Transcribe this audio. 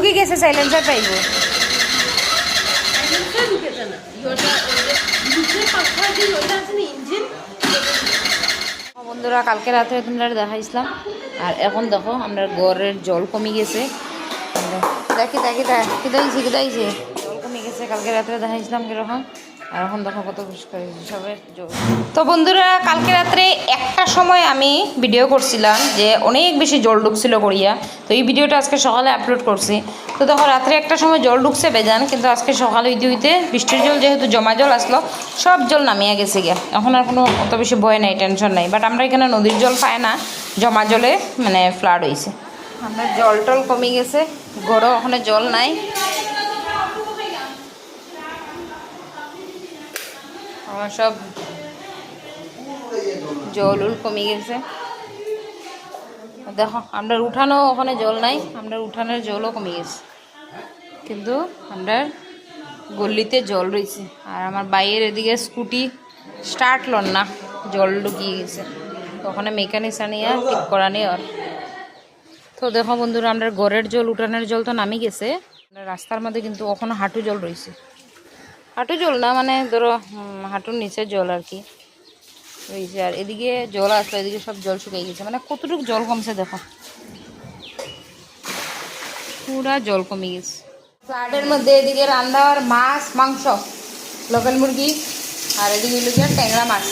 ঢুকে গেছে সাইলেন্সার পাইব বন্ধুরা কালকে রাত্রে তোমরা দেখাইছিলাম আর এখন দেখো আমরা গড়ের জল কমে গেছে দেখি দেখি কিদাইছে জল কমে গেছে কালকে রাত্রে দেখাইছিলাম কিরকম আর এখন দেখো কত পরিষ্কার সবের জল। তো বন্ধুরা কালকে রাত্রে একটা সময় আমি ভিডিও করছিলাম যে অনেক বেশি জল ঢুকছিল গড়িয়া, তো এই ভিডিওটা আজকে সকালে আপলোড করছি। তো দেখো রাত্রে একটা সময় জল ঢুকছে বেজান, কিন্তু আজকে সকালে হইতে বৃষ্টির জল যেহেতু জমা জল আসলো সব জল নামিয়ে গেছে গিয়া, এখন আর কোনো অত বেশি ভয় নাই, টেনশন নাই। বাট আমরা এখানে নদীর জল পাই না, জমা জলে মানে ফ্লাড হয়েছে। আমরা জল টল কমে গেছে, গড়ও ওখানে জল নাই। আমার সব জল উল কমে গেছে। দেখো আমরা উঠানো ওখানে জল নাই, আমরা উঠানের জলও কমে গেছে, কিন্তু আমরা গল্লিতে জল রয়েছে। আর আমার বাইরের এদিকে স্কুটি স্টার্ট লন না, জল ঢুকিয়ে গেছে, তো ওখানে মেকানিক আনিয়ে ঠিক করা নেই। আর তো দেখো বন্ধুরা আমরা গড়ের জল উঠানের জল তো নামি গেছে, রাস্তার মধ্যে কিন্তু ওখানে হাঁটু জল রয়েছে, হাঁটু জল না মানে ধরো হাঁটুর নিচে জল আর কি রয়েছে। আর এদিকে জল আসলো, এদিকে সব জল শুকিয়ে গেছে, মানে কতটুকু জল কমছে দেখো, পুরা জল কমে গেছে। ফ্লাডের মধ্যে এদিকে রান্নার মাছ মাংস লোকাল মুরগি, আর এদিকে ট্যাংরা মাছ।